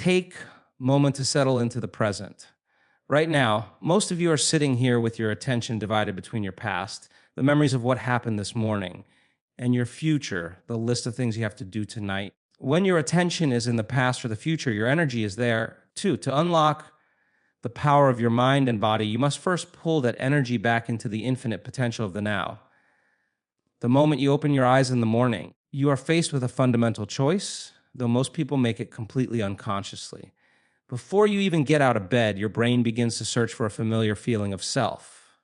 take a moment to settle into the present. Right now, most of you are sitting here with your attention divided between your past, the memories of what happened this morning, and your future, the list of things you have to do tonight. When your attention is in the past or the future, your energy is there too. To unlock the power of your mind and body, you must first pull that energy back into the infinite potential of the now. The moment you open your eyes in the morning, you are faced with a fundamental choice, though most people make it completely unconsciously. Before you even get out of bed, your brain begins to search for a familiar feeling of self.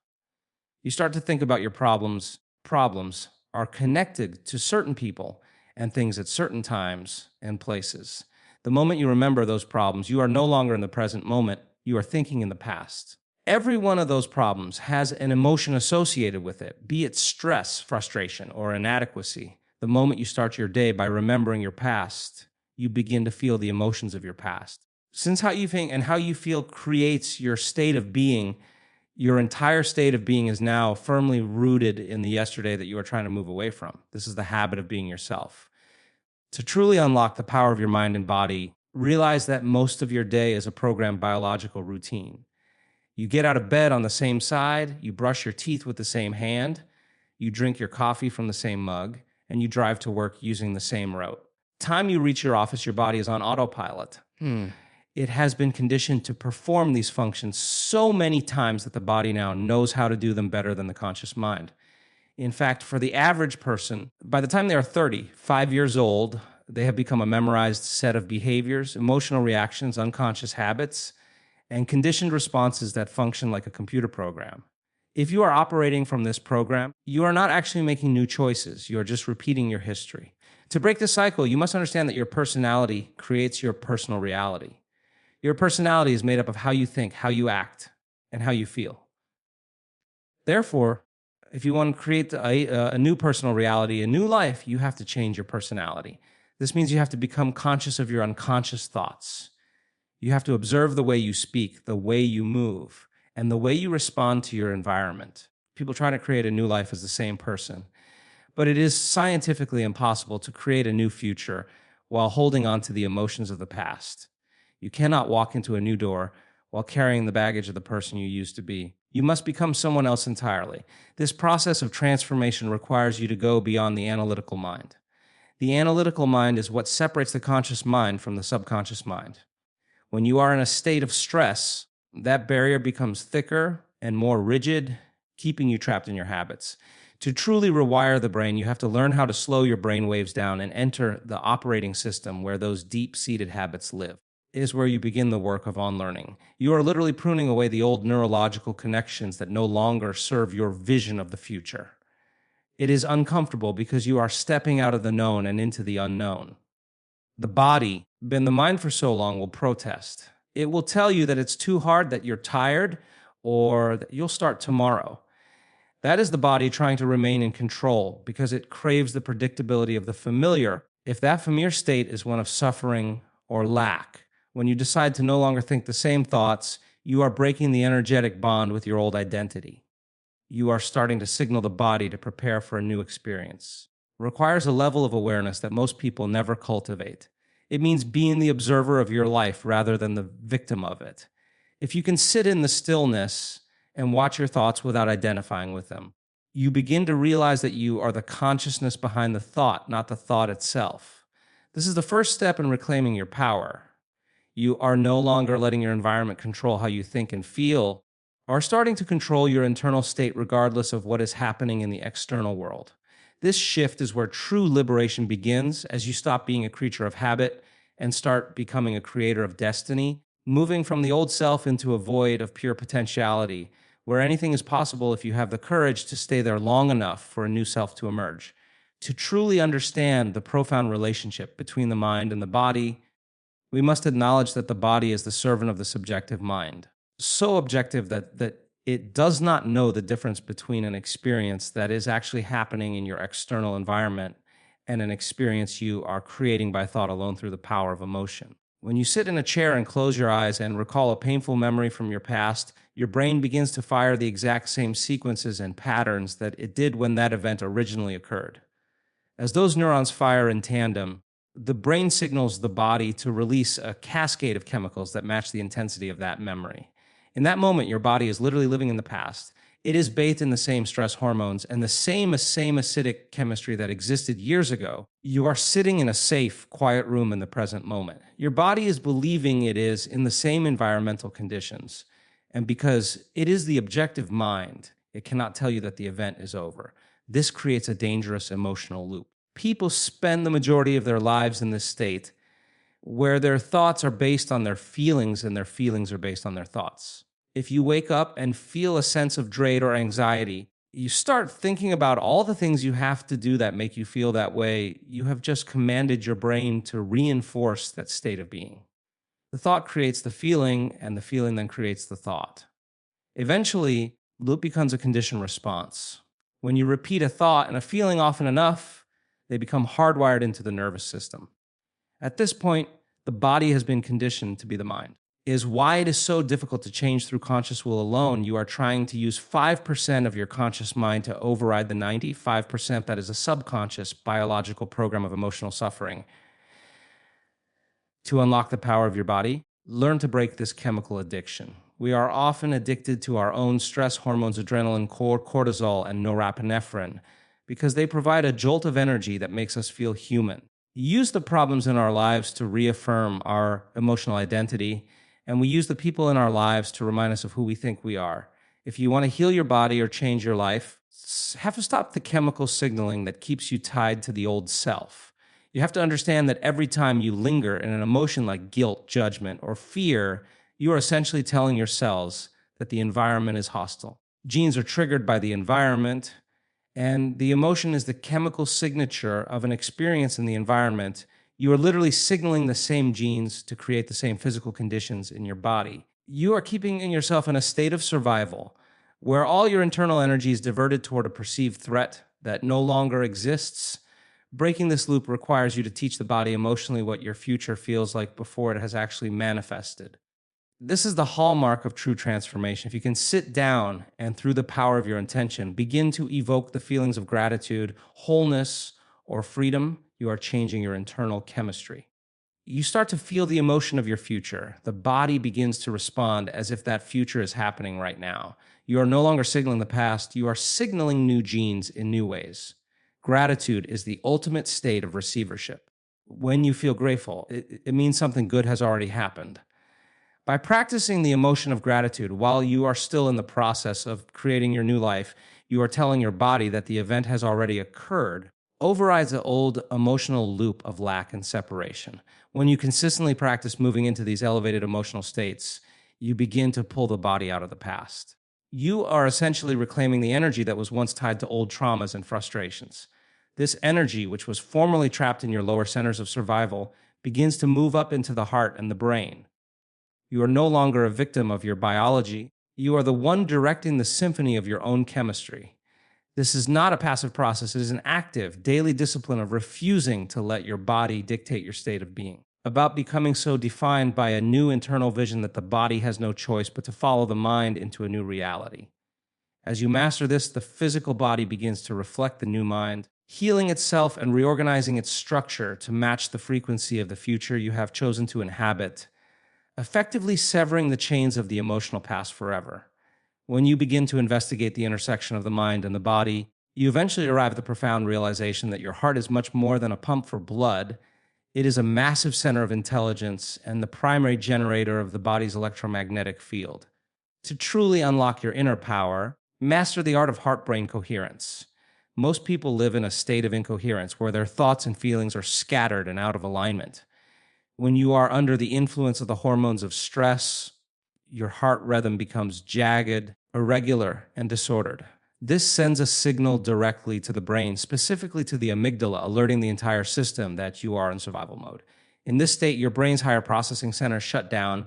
You start to think about your problems. Problems are connected to certain people and things at certain times and places. The moment you remember those problems, you are no longer in the present moment, you are thinking in the past. Every one of those problems has an emotion associated with it, be it stress, frustration, or inadequacy. The moment you start your day by remembering your past, you begin to feel the emotions of your past. Since how you think and how you feel creates your state of being, your entire state of being is now firmly rooted in the yesterday that you are trying to move away from. This is the habit of being yourself. To truly unlock the power of your mind and body, realize that most of your day is a programmed biological routine. You get out of bed on the same side, you brush your teeth with the same hand, you drink your coffee from the same mug, and you drive to work using the same route. Time you reach your office, your body is on autopilot. It has been conditioned to perform these functions so many times that the body now knows how to do them better than the conscious mind. In fact, for the average person, by the time they are 30, 5 years old, they have become a memorized set of behaviors, emotional reactions, unconscious habits, and conditioned responses that function like a computer program. If you are operating from this program, you are not actually making new choices. You are just repeating your history. To break the cycle, you must understand that your personality creates your personal reality. Your personality is made up of how you think, how you act, and how you feel. Therefore, if you want to create a new personal reality, a new life, you have to change your personality. This means you have to become conscious of your unconscious thoughts. You have to observe the way you speak, the way you move, and the way you respond to your environment. People trying to create a new life as the same person. But it is scientifically impossible to create a new future while holding on to the emotions of the past. You cannot walk into a new door while carrying the baggage of the person you used to be. You must become someone else entirely. This process of transformation requires you to go beyond the analytical mind. The analytical mind is what separates the conscious mind from the subconscious mind. When you are in a state of stress, that barrier becomes thicker and more rigid, keeping you trapped in your habits. To truly rewire the brain, you have to learn how to slow your brain waves down and enter the operating system where those deep-seated habits live. It is where you begin the work of unlearning. You are literally pruning away the old neurological connections that no longer serve your vision of the future. It is uncomfortable because you are stepping out of the known and into the unknown. The body, been the mind for so long, will protest. It will tell you that it's too hard, that you're tired, or that you'll start tomorrow. That is the body trying to remain in control because it craves the predictability of the familiar. If that familiar state is one of suffering or lack, when you decide to no longer think the same thoughts, you are breaking the energetic bond with your old identity. You are starting to signal the body to prepare for a new experience. It requires a level of awareness that most people never cultivate. It means being the observer of your life rather than the victim of it. If you can sit in the stillness and watch your thoughts without identifying with them, you begin to realize that you are the consciousness behind the thought, not the thought itself. This is the first step in reclaiming your power. You are no longer letting your environment control how you think and feel, or starting to control your internal state regardless of what is happening in the external world. This shift is where true liberation begins as you stop being a creature of habit and start becoming a creator of destiny, moving from the old self into a void of pure potentiality, where anything is possible if you have the courage to stay there long enough for a new self to emerge. To truly understand the profound relationship between the mind and the body, we must acknowledge that the body is the servant of the subjective mind. So objective that it does not know the difference between an experience that is actually happening in your external environment and an experience you are creating by thought alone through the power of emotion. When you sit in a chair and close your eyes and recall a painful memory from your past, your brain begins to fire the exact same sequences and patterns that it did when that event originally occurred. As those neurons fire in tandem, The brain signals the body to release a cascade of chemicals that match the intensity of that memory. In that moment, your body is literally living in the past. It is bathed in the same stress hormones and the same acidic chemistry that existed years ago. You are sitting in a safe, quiet room in the present moment. Your body is believing it is in the same environmental conditions. And because it is the objective mind, it cannot tell you that the event is over. This creates a dangerous emotional loop. People spend the majority of their lives in this state where their thoughts are based on their feelings and their feelings are based on their thoughts. If you wake up and feel a sense of dread or anxiety, you start thinking about all the things you have to do that make you feel that way. You have just commanded your brain to reinforce that state of being. The thought creates the feeling, and the feeling then creates the thought. Eventually, loop becomes a conditioned response. When you repeat a thought and a feeling often enough, they become hardwired into the nervous system. At this point, the body has been conditioned to be the mind. It is why it is so difficult to change through conscious will alone. You are trying to use 5% of your conscious mind to override the 95% that is a subconscious biological program of emotional suffering. To unlock the power of your body, learn to break this chemical addiction. We are often addicted to our own stress hormones, adrenaline, cortisol, and norepinephrine, because they provide a jolt of energy that makes us feel human. Use the problems in our lives to reaffirm our emotional identity, and we use the people in our lives to remind us of who we think we are. If you want to heal your body or change your life, have to stop the chemical signaling that keeps you tied to the old self. You have to understand that every time you linger in an emotion like guilt, judgment, or fear, you are essentially telling your cells that the environment is hostile. Genes are triggered by the environment, and the emotion is the chemical signature of an experience in the environment. You are literally signaling the same genes to create the same physical conditions in your body. You are keeping yourself in a state of survival where all your internal energy is diverted toward a perceived threat that no longer exists. Breaking this loop requires you to teach the body emotionally what your future feels like before it has actually manifested. This is the hallmark of true transformation. If you can sit down and, through the power of your intention, begin to evoke the feelings of gratitude, wholeness, or freedom, you are changing your internal chemistry. You start to feel the emotion of your future. The body begins to respond as if that future is happening right now. You are no longer signaling the past, you are signaling new genes in new ways. Gratitude is the ultimate state of receivership. When you feel grateful, it means something good has already happened. By practicing the emotion of gratitude while you are still in the process of creating your new life, you are telling your body that the event has already occurred. Overrides the old emotional loop of lack and separation. When you consistently practice moving into these elevated emotional states, you begin to pull the body out of the past. You are essentially reclaiming the energy that was once tied to old traumas and frustrations. This energy, which was formerly trapped in your lower centers of survival, begins to move up into the heart and the brain. You are no longer a victim of your biology. You are the one directing the symphony of your own chemistry. This is not a passive process. It is an active, daily discipline of refusing to let your body dictate your state of being, about becoming so defined by a new internal vision that the body has no choice but to follow the mind into a new reality. As you master this, the physical body begins to reflect the new mind, healing itself and reorganizing its structure to match the frequency of the future you have chosen to inhabit, effectively severing the chains of the emotional past forever. When you begin to investigate the intersection of the mind and the body, you eventually arrive at the profound realization that your heart is much more than a pump for blood. It is a massive center of intelligence and the primary generator of the body's electromagnetic field. To truly unlock your inner power, master the art of heart-brain coherence. Most people live in a state of incoherence where their thoughts and feelings are scattered and out of alignment. When you are under the influence of the hormones of stress, your heart rhythm becomes jagged, irregular, and disordered. This sends a signal directly to the brain, specifically to the amygdala, alerting the entire system that you are in survival mode. In this state, your brain's higher processing centers shut down,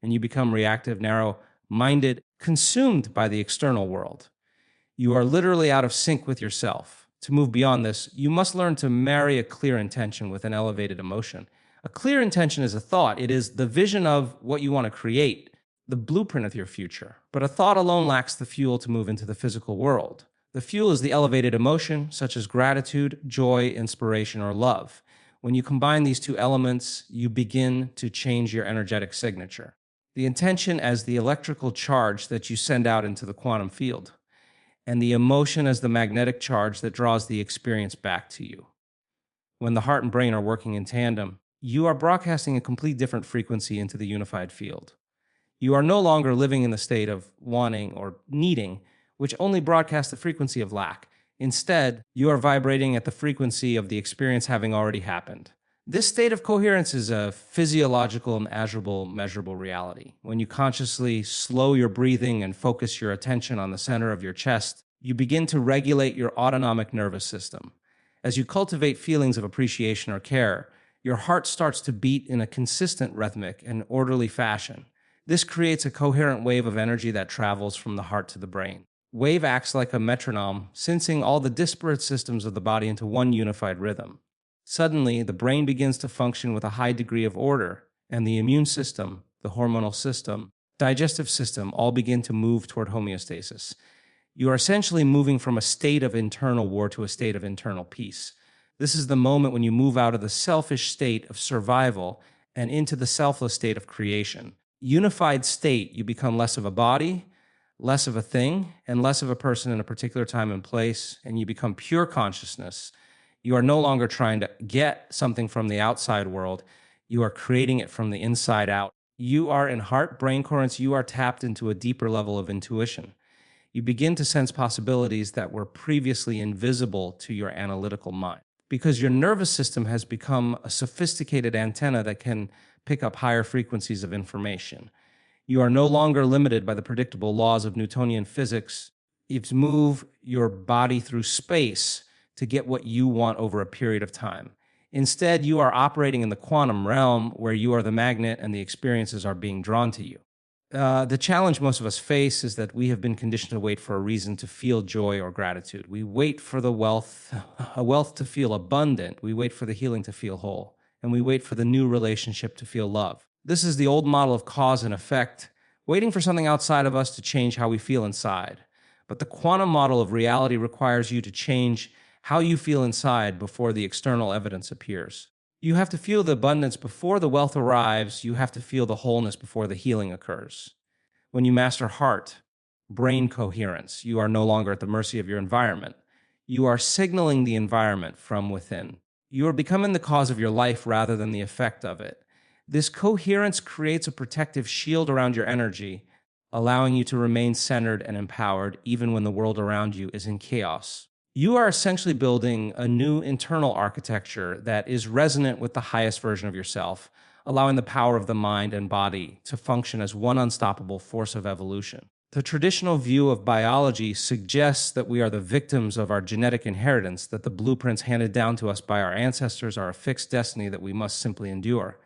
and you become reactive, narrow-minded, consumed by the external world. You are literally out of sync with yourself. To move beyond this, you must learn to marry a clear intention with an elevated emotion. A clear intention is a thought. It is the vision of what you want to create, the blueprint of your future. But a thought alone lacks the fuel to move into the physical world. The fuel is the elevated emotion, such as gratitude, joy, inspiration, or love. When you combine these two elements, you begin to change your energetic signature. The intention as the electrical charge that you send out into the quantum field, and the emotion as the magnetic charge that draws the experience back to you. When the heart and brain are working in tandem, you are broadcasting a complete different frequency into the unified field. You are no longer living in the state of wanting or needing, which only broadcasts the frequency of lack. Instead, you are vibrating at the frequency of the experience having already happened. This state of coherence is a physiological and measurable reality. When you consciously slow your breathing and focus your attention on the center of your chest, you begin to regulate your autonomic nervous system. As you cultivate feelings of appreciation or care, your heart starts to beat in a consistent, rhythmic, and orderly fashion. This creates a coherent wave of energy that travels from the heart to the brain. Wave acts like a metronome, syncing all the disparate systems of the body into one unified rhythm. Suddenly, the brain begins to function with a high degree of order, and the immune system, the hormonal system, digestive system all begin to move toward homeostasis. You are essentially moving from a state of internal war to a state of internal peace. This is the moment when you move out of the selfish state of survival and into the selfless state of creation. Unified state, you become less of a body, less of a thing, and less of a person in a particular time and place, and you become pure consciousness. You are no longer trying to get something from the outside world. You are creating it from the inside out. You are in heart-brain coherence. You are tapped into a deeper level of intuition. You begin to sense possibilities that were previously invisible to your analytical mind, because your nervous system has become a sophisticated antenna that can pick up higher frequencies of information. You are no longer limited by the predictable laws of Newtonian physics. You move your body through space to get what you want over a period of time. Instead, you are operating in the quantum realm where you are the magnet and the experiences are being drawn to you. The challenge most of us face is that we have been conditioned to wait for a reason to feel joy or gratitude. We wait for the wealth to feel abundant. We wait for the healing to feel whole. And we wait for the new relationship to feel love. This is the old model of cause and effect, waiting for something outside of us to change how we feel inside. But the quantum model of reality requires you to change how you feel inside before the external evidence appears. You have to feel the abundance before the wealth arrives. You have to feel the wholeness before the healing occurs. When you master heart, brain coherence, you are no longer at the mercy of your environment. You are signaling the environment from within. You are becoming the cause of your life rather than the effect of it. This coherence creates a protective shield around your energy, allowing you to remain centered and empowered even when the world around you is in chaos. You are essentially building a new internal architecture that is resonant with the highest version of yourself, allowing the power of the mind and body to function as one unstoppable force of evolution. The traditional view of biology suggests that we are the victims of our genetic inheritance, that the blueprints handed down to us by our ancestors are a fixed destiny that we must simply endure.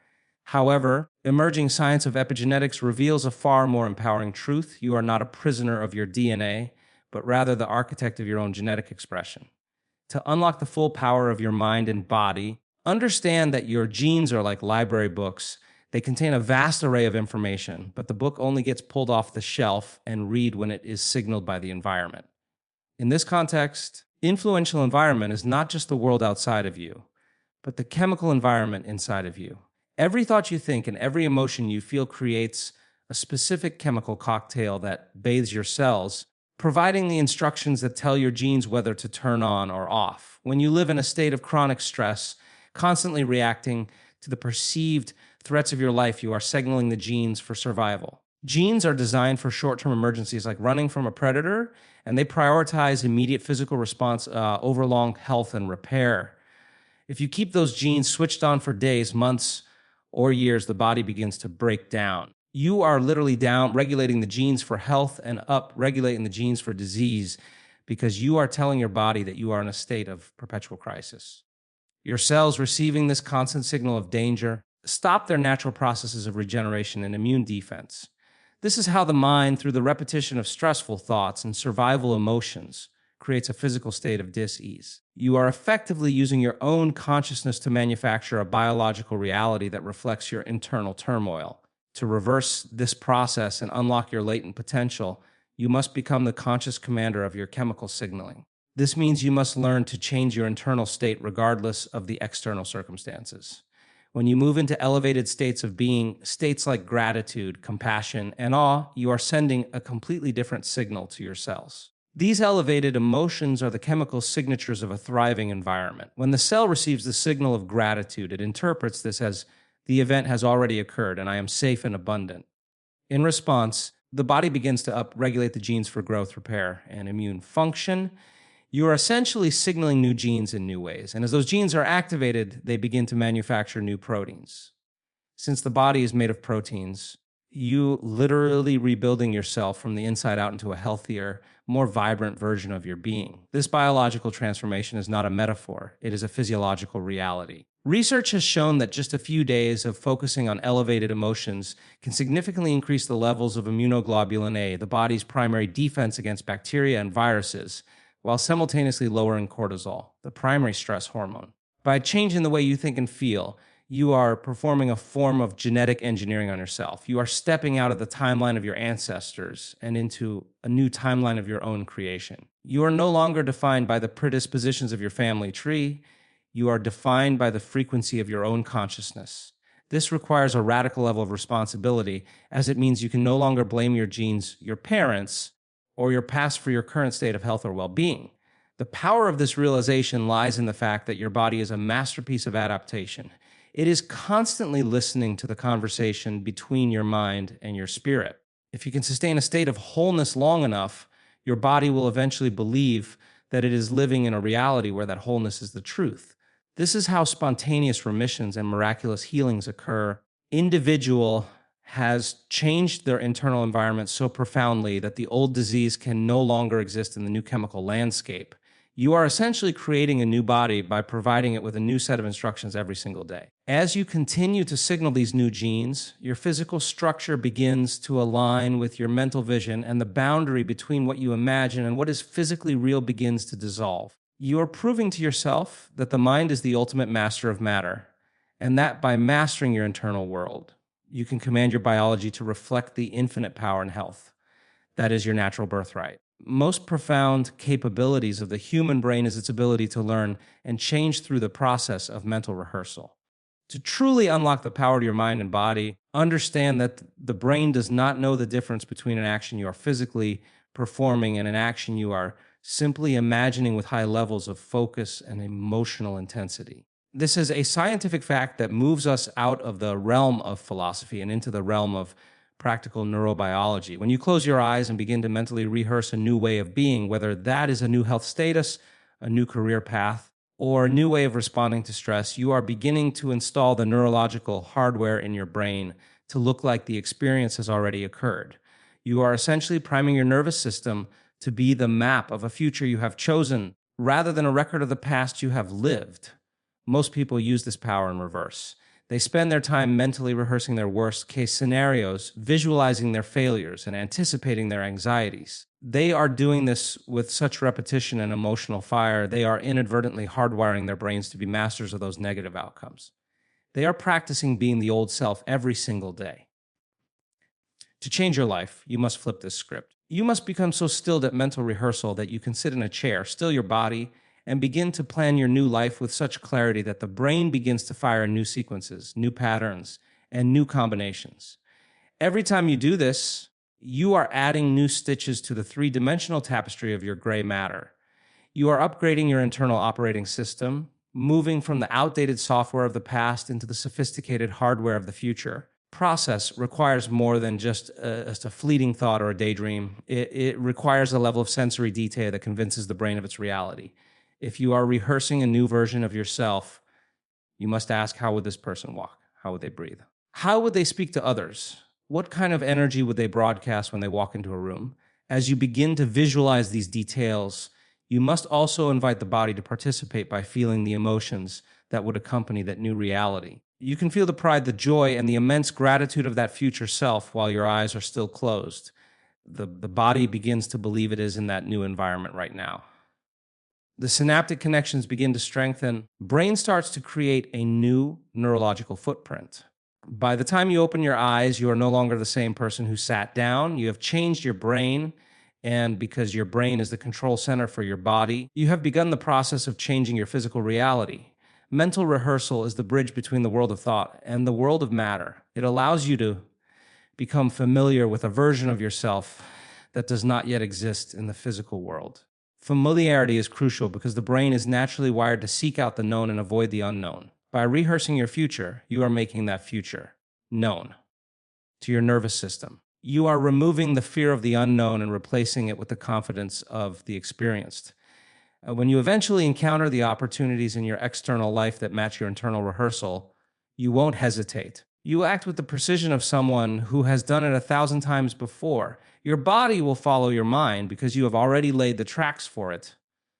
However, emerging science of epigenetics reveals a far more empowering truth. You are not a prisoner of your DNA, but rather the architect of your own genetic expression. To unlock the full power of your mind and body, understand that your genes are like library books. They contain a vast array of information, but the book only gets pulled off the shelf and read when it is signaled by the environment. In this context, influential environment is not just the world outside of you, but the chemical environment inside of you. Every thought you think and every emotion you feel creates a specific chemical cocktail that bathes your cells, providing the instructions that tell your genes whether to turn on or off. When you live in a state of chronic stress, constantly reacting to the perceived threats of your life, you are signaling the genes for survival. Genes are designed for short-term emergencies like running from a predator, and they prioritize immediate physical response over long health and repair. If you keep those genes switched on for days, months, or years, the body begins to break down. You are literally down regulating the genes for health and up regulating the genes for disease because you are telling your body that you are in a state of perpetual crisis. Your cells receiving this constant signal of danger stop their natural processes of regeneration and immune defense. This is how the mind, through the repetition of stressful thoughts and survival emotions, creates a physical state of dis-ease. You are effectively using your own consciousness to manufacture a biological reality that reflects your internal turmoil. To reverse this process and unlock your latent potential, you must become the conscious commander of your chemical signaling. This means you must learn to change your internal state regardless of the external circumstances. When you move into elevated states of being, states like gratitude, compassion, and awe, you are sending a completely different signal to your cells. These elevated emotions are the chemical signatures of a thriving environment. When the cell receives the signal of gratitude, it interprets this as the event has already occurred and I am safe and abundant. In response, the body begins to upregulate the genes for growth, repair, and immune function. You are essentially signaling new genes in new ways. And as those genes are activated, they begin to manufacture new proteins. Since the body is made of proteins, you literally rebuilding yourself from the inside out into a healthier, more vibrant version of your being. This biological transformation is not a metaphor, it is a physiological reality. Research has shown that just a few days of focusing on elevated emotions can significantly increase the levels of immunoglobulin A, the body's primary defense against bacteria and viruses, while simultaneously lowering cortisol, the primary stress hormone. By changing the way you think and feel, you are performing a form of genetic engineering on yourself. You are stepping out of the timeline of your ancestors and into a new timeline of your own creation. You are no longer defined by the predispositions of your family tree. You are defined by the frequency of your own consciousness. This requires a radical level of responsibility, as it means you can no longer blame your genes, your parents, or your past for your current state of health or well-being. The power of this realization lies in the fact that your body is a masterpiece of adaptation. It is constantly listening to the conversation between your mind and your spirit. If you can sustain a state of wholeness long enough, your body will eventually believe that it is living in a reality where that wholeness is the truth. This is how spontaneous remissions and miraculous healings occur. Individual has changed their internal environment so profoundly that the old disease can no longer exist in the new chemical landscape. You are essentially creating a new body by providing it with a new set of instructions every single day. As you continue to signal these new genes, your physical structure begins to align with your mental vision, and the boundary between what you imagine and what is physically real begins to dissolve. You are proving to yourself that the mind is the ultimate master of matter, and that by mastering your internal world, you can command your biology to reflect the infinite power and health that is your natural birthright. Most profound capabilities of the human brain is its ability to learn and change through the process of mental rehearsal. To truly unlock the power of your mind and body, understand that the brain does not know the difference between an action you are physically performing and an action you are simply imagining with high levels of focus and emotional intensity. This is a scientific fact that moves us out of the realm of philosophy and into the realm of practical neurobiology. When you close your eyes and begin to mentally rehearse a new way of being, whether that is a new health status, a new career path, or a new way of responding to stress, you are beginning to install the neurological hardware in your brain to look like the experience has already occurred. You are essentially priming your nervous system to be the map of a future you have chosen, rather than a record of the past you have lived. Most people use this power in reverse. They spend their time mentally rehearsing their worst-case scenarios, visualizing their failures, and anticipating their anxieties. They are doing this with such repetition and emotional fire, they are inadvertently hardwiring their brains to be masters of those negative outcomes. They are practicing being the old self every single day. To change your life, you must flip this script. You must become so stilled at mental rehearsal that you can sit in a chair, still your body, and begin to plan your new life with such clarity that the brain begins to fire new sequences, new patterns, and new combinations. Every time you do this, you are adding new stitches to the three-dimensional tapestry of your gray matter. You are upgrading your internal operating system, moving from the outdated software of the past into the sophisticated hardware of the future. Process requires more than just a fleeting thought or a daydream. It requires a level of sensory detail that convinces the brain of its reality. If you are rehearsing a new version of yourself, you must ask, how would this person walk? How would they breathe? How would they speak to others? What kind of energy would they broadcast when they walk into a room? As you begin to visualize these details, you must also invite the body to participate by feeling the emotions that would accompany that new reality. You can feel the pride, the joy, and the immense gratitude of that future self while your eyes are still closed. The body begins to believe it is in that new environment right now. The synaptic connections begin to strengthen. Brain starts to create a new neurological footprint. By the time you open your eyes, you are no longer the same person who sat down. You have changed your brain, And because your brain is the control center for your body, you have begun the process of changing your physical reality. Mental rehearsal is the bridge between the world of thought and the world of matter. It allows you to become familiar with a version of yourself that does not yet exist in the physical world. Familiarity is crucial because the brain is naturally wired to seek out the known and avoid the unknown. By rehearsing your future, you are making that future known to your nervous system. You are removing the fear of the unknown and replacing it with the confidence of the experienced. When you eventually encounter the opportunities in your external life that match your internal rehearsal, you won't hesitate. You act with the precision of someone who has done it 1,000 times before. Your body will follow your mind because you have already laid the tracks for it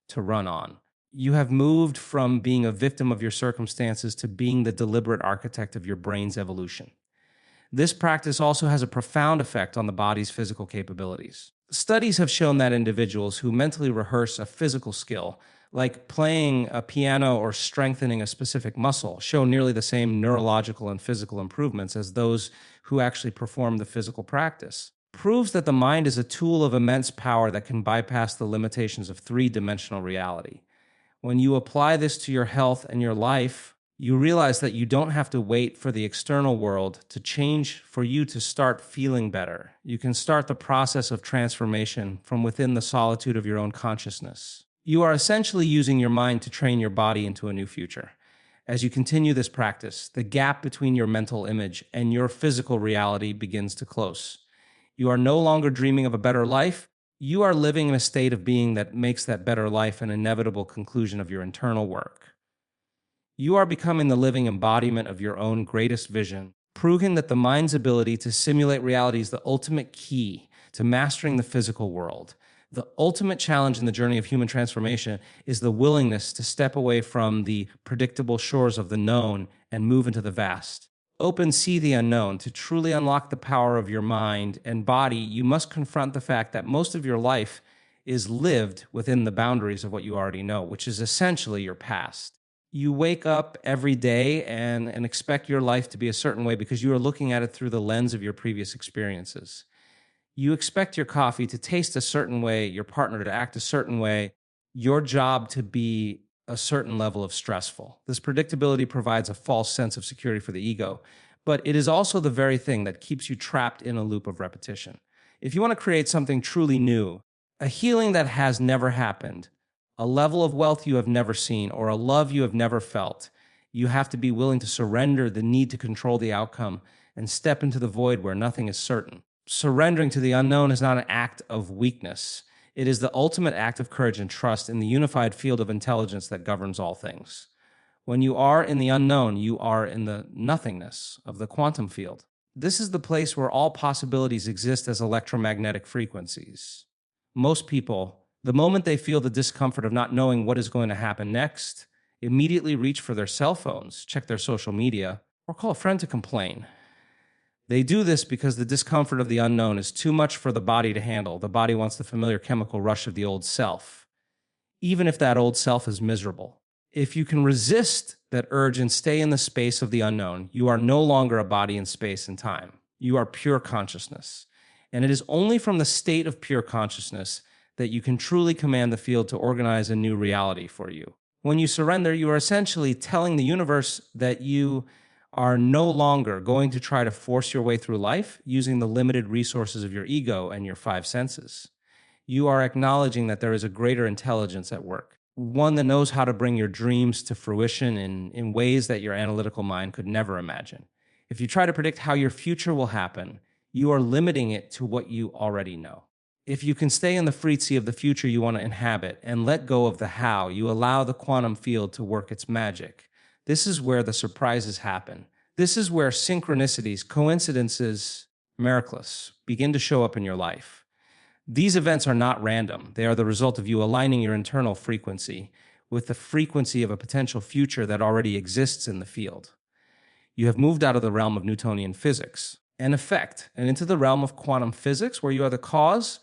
to run on. You have moved from being a victim of your circumstances to being the deliberate architect of your brain's evolution. This practice also has a profound effect on the body's physical capabilities. Studies have shown that individuals who mentally rehearse a physical skill, like playing a piano or strengthening a specific muscle, show nearly the same neurological and physical improvements as those who actually perform the physical practice. Proves that the mind is a tool of immense power that can bypass the limitations of three-dimensional reality. When you apply this to your health and your life, you realize that you don't have to wait for the external world to change for you to start feeling better. You can start the process of transformation from within the solitude of your own consciousness. You are essentially using your mind to train your body into a new future. As you continue this practice, the gap between your mental image and your physical reality begins to close. You are no longer dreaming of a better life. You are living in a state of being that makes that better life an inevitable conclusion of your internal work. You are becoming the living embodiment of your own greatest vision, proving that the mind's ability to simulate reality is the ultimate key to mastering the physical world. The ultimate challenge in the journey of human transformation is the willingness to step away from the predictable shores of the known and move into the vast. See the unknown. To truly unlock the power of your mind and body, you must confront the fact that most of your life is lived within the boundaries of what you already know, which is essentially your past. You wake up every day and expect your life to be a certain way because you are looking at it through the lens of your previous experiences. You expect your coffee to taste a certain way, your partner to act a certain way, your job to be a certain level of stressful. This predictability provides a false sense of security for the ego, but it is also the very thing that keeps you trapped in a loop of repetition. If you want to create something truly new, a healing that has never happened, a level of wealth you have never seen, or a love you have never felt, you have to be willing to surrender the need to control the outcome and step into the void where nothing is certain. Surrendering to the unknown is not an act of weakness. It is the ultimate act of courage and trust in the unified field of intelligence that governs all things. When you are in the unknown, you are in the nothingness of the quantum field. This is the place where all possibilities exist as electromagnetic frequencies. Most people, the moment they feel the discomfort of not knowing what is going to happen next, immediately reach for their cell phones, check their social media, or call a friend to complain. They do this because the discomfort of the unknown is too much for the body to handle. The body wants the familiar chemical rush of the old self, even if that old self is miserable. If you can resist that urge and stay in the space of the unknown, you are no longer a body in space and time. You are pure consciousness. And it is only from the state of pure consciousness that you can truly command the field to organize a new reality for you. When you surrender, you are essentially telling the universe that you are no longer going to try to force your way through life using the limited resources of your ego and your five senses. You are acknowledging that there is a greater intelligence at work, one that knows how to bring your dreams to fruition in ways that your analytical mind could never imagine. If you try to predict how your future will happen, you are limiting it to what you already know. If you can stay in the frequency of the future you want to inhabit and let go of the how, you allow the quantum field to work its magic. This is where the surprises happen. This is where synchronicities, coincidences, miracles begin to show up in your life. These events are not random. They are the result of you aligning your internal frequency with the frequency of a potential future that already exists in the field. You have moved out of the realm of Newtonian physics and effect and into the realm of quantum physics where you are the cause.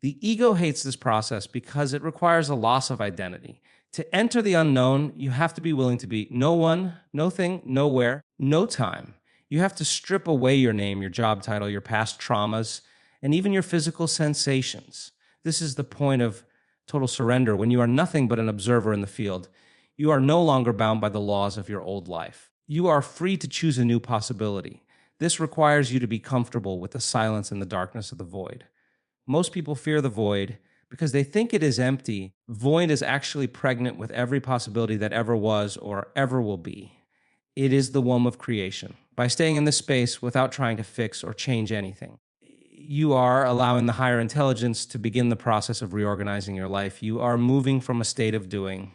The ego hates this process because it requires a loss of identity. To enter the unknown, you have to be willing to be no one, no thing, nowhere, no time. You have to strip away your name, your job title, your past traumas, and even your physical sensations. This is the point of total surrender, when you are nothing but an observer in the field. You are no longer bound by the laws of your old life. You are free to choose a new possibility. This requires you to be comfortable with the silence and the darkness of the void. Most people fear the void because they think it is empty. Void is actually pregnant with every possibility that ever was or ever will be. It is the womb of creation. By staying in this space without trying to fix or change anything, you are allowing the higher intelligence to begin the process of reorganizing your life. You are moving from a state of doing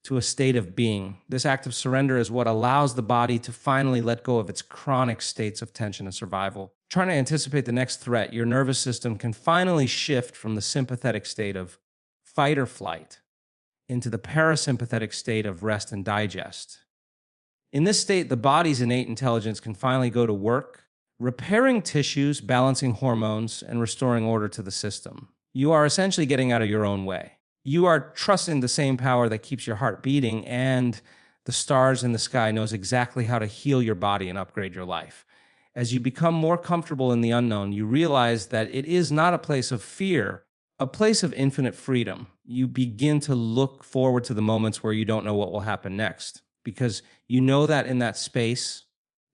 to a state of being. This act of surrender is what allows the body to finally let go of its chronic states of tension and survival. Trying to anticipate the next threat, your nervous system can finally shift from the sympathetic state of fight or flight into the parasympathetic state of rest and digest. In this state, the body's innate intelligence can finally go to work, repairing tissues, balancing hormones, and restoring order to the system. You are essentially getting out of your own way. You are trusting the same power that keeps your heart beating, and the stars in the sky knows exactly how to heal your body and upgrade your life. As you become more comfortable in the unknown, you realize that it is not a place of fear, a place of infinite freedom. You begin to look forward to the moments where you don't know what will happen next, because you know that in that space,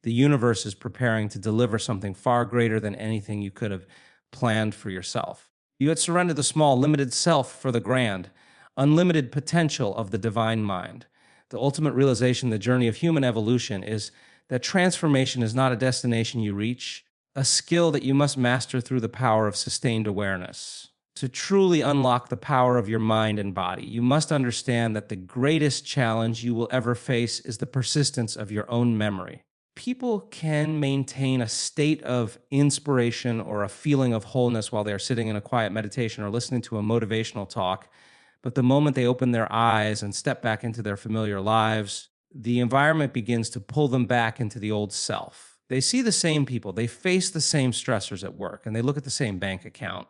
the universe is preparing to deliver something far greater than anything you could have planned for yourself. You had surrendered the small, limited self for the grand, unlimited potential of the divine mind. The ultimate realization, the journey of human evolution, is that transformation is not a destination you reach, a skill that you must master through the power of sustained awareness. To truly unlock the power of your mind and body, you must understand that the greatest challenge you will ever face is the persistence of your own memory. People can maintain a state of inspiration or a feeling of wholeness while they're sitting in a quiet meditation or listening to a motivational talk, but the moment they open their eyes and step back into their familiar lives, the environment begins to pull them back into the old self. They see the same people, they face the same stressors at work, and they look at the same bank account.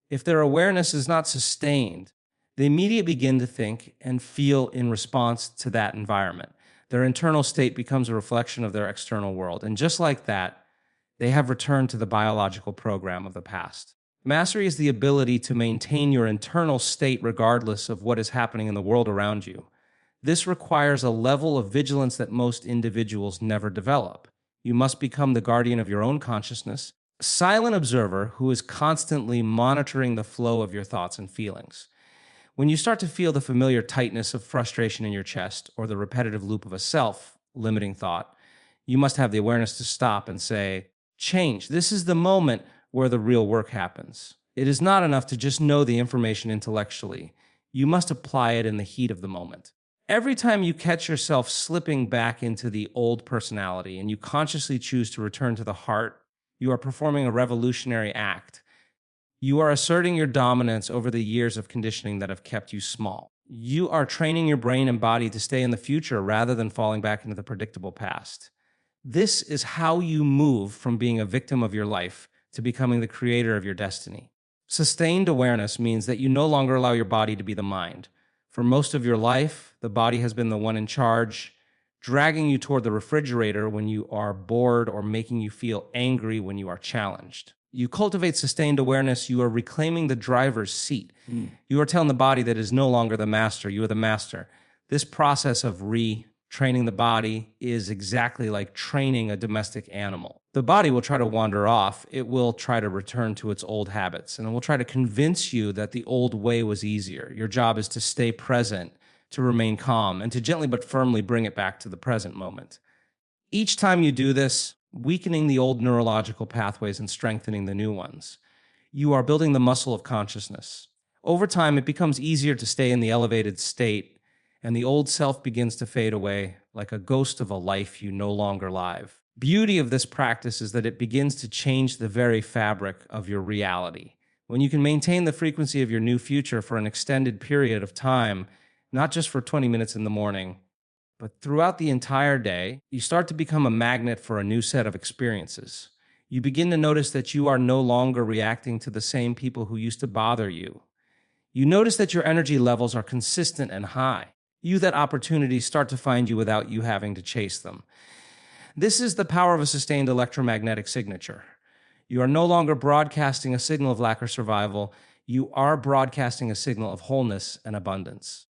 If their awareness is not sustained, they immediately begin to think and feel in response to that environment. Their internal state becomes a reflection of their external world. And just like that, they have returned to the biological program of the past. Mastery is the ability to maintain your internal state regardless of what is happening in the world around you. This requires a level of vigilance that most individuals never develop. You must become the guardian of your own consciousness, a silent observer who is constantly monitoring the flow of your thoughts and feelings. When you start to feel the familiar tightness of frustration in your chest or the repetitive loop of a self-limiting thought, you must have the awareness to stop and say, change. This is the moment where the real work happens. It is not enough to just know the information intellectually. You must apply it in the heat of the moment. Every time you catch yourself slipping back into the old personality and you consciously choose to return to the heart, you are performing a revolutionary act. You are asserting your dominance over the years of conditioning that have kept you small. You are training your brain and body to stay in the future rather than falling back into the predictable past. This is how you move from being a victim of your life to becoming the creator of your destiny. Sustained awareness means that you no longer allow your body to be the mind. For most of your life, the body has been the one in charge, dragging you toward the refrigerator when you are bored or making you feel angry when you are challenged. You cultivate sustained awareness, you are reclaiming the driver's seat. You are telling the body that it is no longer the master, you are the master. This process of retraining the body is exactly like training a domestic animal. The body will try to wander off, it will try to return to its old habits, and it will try to convince you that the old way was easier. Your job is to stay present, to remain calm, and to gently but firmly bring it back to the present moment. Each time you do this, weakening the old neurological pathways and strengthening the new ones, you are building the muscle of consciousness. Over time, it becomes easier to stay in the elevated state, and the old self begins to fade away like a ghost of a life you no longer live. Beauty of this practice is that it begins to change the very fabric of your reality. When you can maintain the frequency of your new future for an extended period of time, not just for 20 minutes in the morning, but throughout the entire day, you start to become a magnet for a new set of experiences. You begin to notice that you are no longer reacting to the same people who used to bother you. You notice that your energy levels are consistent and high. That opportunities start to find you without you having to chase them. This is the power of a sustained electromagnetic signature. You are no longer broadcasting a signal of lack or survival. You are broadcasting a signal of wholeness and abundance.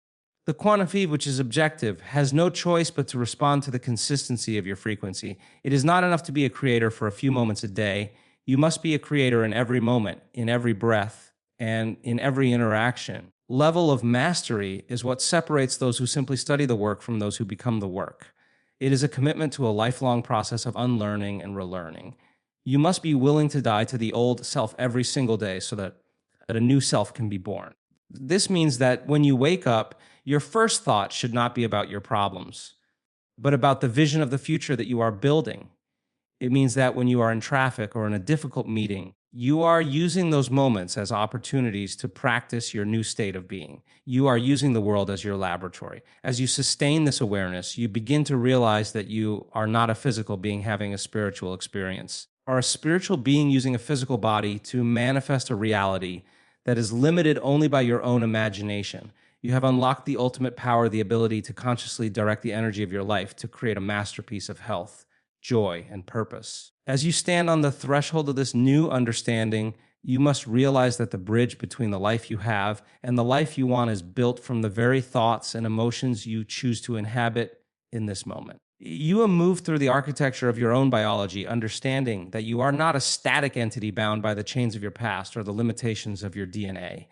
The quantum field, which is objective, has no choice but to respond to the consistency of your frequency. It is not enough to be a creator for a few moments a day. You must be a creator in every moment, in every breath, and in every interaction. Level of mastery is what separates those who simply study the work from those who become the work. It is a commitment to a lifelong process of unlearning and relearning. You must be willing to die to the old self every single day so that a new self can be born. This means that when you wake up, your first thought should not be about your problems, but about the vision of the future that you are building. It means that when you are in traffic or in a difficult meeting, you are using those moments as opportunities to practice your new state of being. You are using the world as your laboratory. As you sustain this awareness, you begin to realize that you are not a physical being having a spiritual experience, or a spiritual being using a physical body to manifest a reality that is limited only by your own imagination. You have unlocked the ultimate power, the ability to consciously direct the energy of your life to create a masterpiece of health, joy, and purpose. As you stand on the threshold of this new understanding, you must realize that the bridge between the life you have and the life you want is built from the very thoughts and emotions you choose to inhabit in this moment. You have moved through the architecture of your own biology, understanding that you are not a static entity bound by the chains of your past or the limitations of your DNA.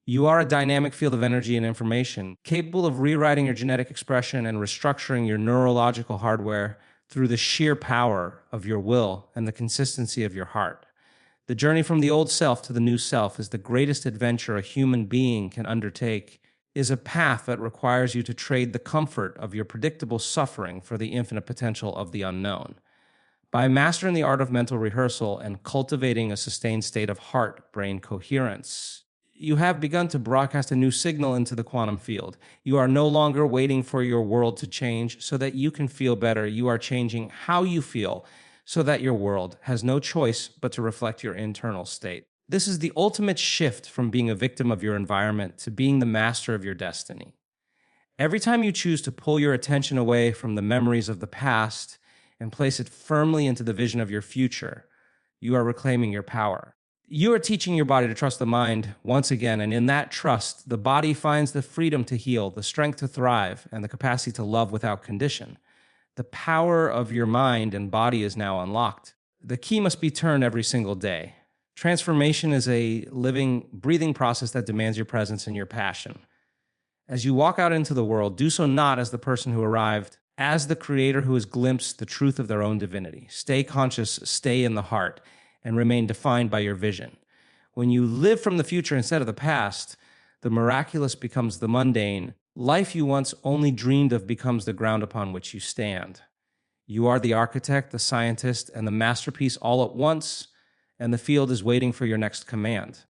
You are a dynamic field of energy and information, capable of rewriting your genetic expression and restructuring your neurological hardware through the sheer power of your will and the consistency of your heart. The journey from the old self to the new self is the greatest adventure a human being can undertake, is a path that requires you to trade the comfort of your predictable suffering for the infinite potential of the unknown. By mastering the art of mental rehearsal and cultivating a sustained state of heart-brain coherence, you have begun to broadcast a new signal into the quantum field. You are no longer waiting for your world to change so that you can feel better. You are changing how you feel so that your world has no choice but to reflect your internal state. This is the ultimate shift from being a victim of your environment to being the master of your destiny. Every time you choose to pull your attention away from the memories of the past and place it firmly into the vision of your future, you are reclaiming your power. You are teaching your body to trust the mind once again, and in that trust, the body finds the freedom to heal, the strength to thrive, and the capacity to love without condition. The power of your mind and body is now unlocked. The key must be turned every single day. Transformation is a living, breathing process that demands your presence and your passion. As you walk out into the world, do so not as the person who arrived, as the creator who has glimpsed the truth of their own divinity. Stay conscious, stay in the heart, and remain defined by your vision. When you live from the future instead of the past, the miraculous becomes the mundane. Life you once only dreamed of becomes the ground upon which you stand. You are the architect, the scientist, and the masterpiece all at once, and the field is waiting for your next command.